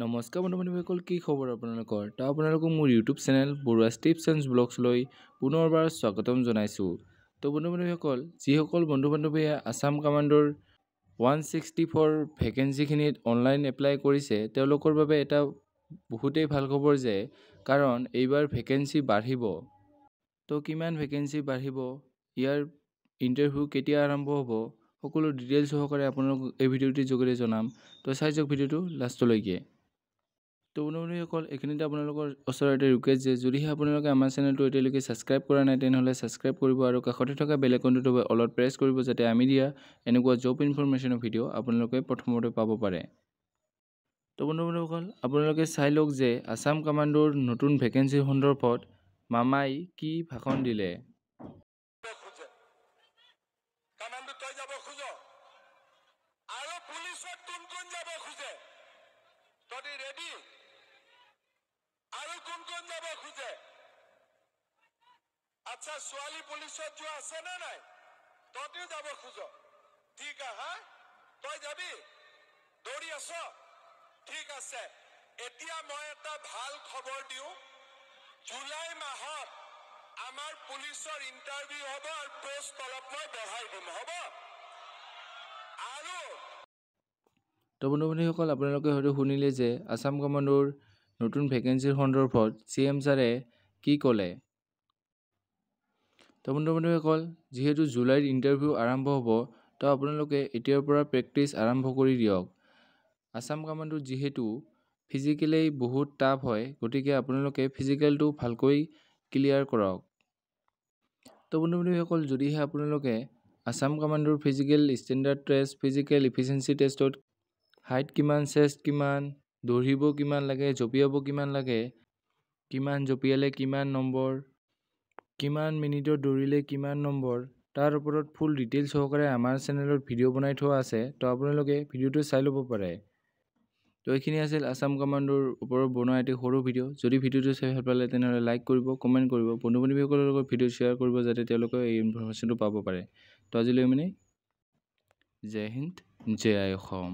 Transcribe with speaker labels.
Speaker 1: নমস্কাৰ বন্ধু-বান্ধৱীসকল, কি খবৰ আপোনালোকৰ? তো আপোনালোকক মোৰ ইউটিউব চেনেল বৰুৱাছ টিপছ এণ্ড ব্লগছলৈ পুনৰবাৰ স্বাগতম জনাইছোঁ। তো বন্ধু-বান্ধৱীসকল, যিসকল বন্ধু-বান্ধৱীয়ে আছাম কামাণ্ডৰ 164 ভেকেঞ্চিখিনিত অনলাইন এপ্লাই কৰিছে, তেওঁলোকৰ বাবে এটা বহুতেই ভাল খবৰ যে কাৰণ এইবাৰ ভেকেঞ্চি বাঢ়িব। তো কিমান ভেকেঞ্চি বাঢ়িব, ইয়াৰ ইণ্টাৰভিউ কেতিয়া আৰম্ভ হ'ব, সকলো ডিটেইলছ সহকাৰে আপোনালোকক এই ভিডিঅ'টিৰ যোগেদি জনাম। তো চাই যাওক ভিডিঅ'টো লাষ্টলৈকে। তো বন্ধু-বান্ধৱীসকল, এইখিনিতে আপোনালোকৰ ওচৰতে ৰিকুৱেষ্ট যে যদিহে আপোনালোকে আমাৰ চেনেলটো এতিয়ালৈকে ছাবস্ক্ৰাইব কৰা নাই তেনেহ'লে ছাবস্ক্ৰাইব কৰিব আৰু কাষতে থকা বেল আইকনটো অলপ প্ৰেছ কৰিব যাতে আমি দিয়া এনেকুৱা জব ইনফৰমেশ্যনৰ ভিডিঅ' আপোনালোকে প্ৰথমতে পাব পাৰে। তো বন্ধু-বান্ধৱীসকল, আপোনালোকে চাই লওক যে আছাম কামাণ্ডৰ নতুন ভেকেঞ্চিৰ সন্দৰ্ভত মামাই কি ভাষণ দিলে।
Speaker 2: আচ্ছা, ছোৱালী পুলিচত যোৱা আছে নে নাই? তইও যাব খোজ? ঠিক হা, তই যাবি? দৌৰি আছ? ঠিক আছে। এতিয়া মই এটা ভাল খবৰ দিওঁ, জুলাই মাহত আমাৰ পুলিচৰ ইণ্টাৰভিউ হ'ব আৰু পোষ্ট অলপ মই বঢ়াই দিম, হ'ব? আৰু
Speaker 1: তো বন্ধু-বান্ধৱীসকল, আপোনালোকে হয়তো শুনিলে যে আছাম কামাণ্ডৰ নতুন ভেকেঞ্চিৰ সন্দৰ্ভত CM ছাৰে কি ক'লে। তো বন্ধু-বান্ধৱীসকল, যিহেতু জুলাইত ইণ্টাৰভিউ আৰম্ভ হ'ব, তো আপোনালোকে এতিয়াৰ পৰা প্ৰেক্টিছ আৰম্ভ কৰি দিয়ক। আছাম কামাণ্ডত যিহেতু ফিজিকেলি বহুত টাফ হয়, গতিকে আপোনালোকে ফিজিকেলটো ভালকৈ ক্লিয়াৰ কৰক। তো বন্ধু-বান্ধৱীসকল, যদিহে আপোনালোকে আছাম কামাণ্ডৰ physical standard test, physical efficiency টেষ্টত হাইট কিমান, চেষ্ট কিমান, দৌৰিব কিমান লাগে, জঁপিয়াব কিমান লাগে, কিমান জঁপিয়ালে কিমান নম্বৰ, কিমান মিনিটত দৌৰিলে কিমান নম্বৰ, তাৰ ওপৰত ফুল ডিটেইলছ সহকাৰে আমাৰ চেনেলত ভিডিঅ' বনাই থোৱা আছে। তো আপোনালোকে ভিডিঅ'টো চাই ল'ব পাৰে। তো এইখিনি আছিল আছাম কামাণ্ডৰ ওপৰত বনোৱা এটি সৰু ভিডিঅ'। যদি ভিডিঅ'টো চাই ভাল পালে তেনেহ'লে লাইক কৰিব, কমেণ্ট কৰিব, বন্ধু-বান্ধৱীসকলৰ লগত ভিডিঅ' শ্বেয়াৰ কৰিব যাতে তেওঁলোকে এই ইনফৰমেশ্যনটো পাব পাৰে। তো আজিলৈ জয় হিন্দ, জয় অসম।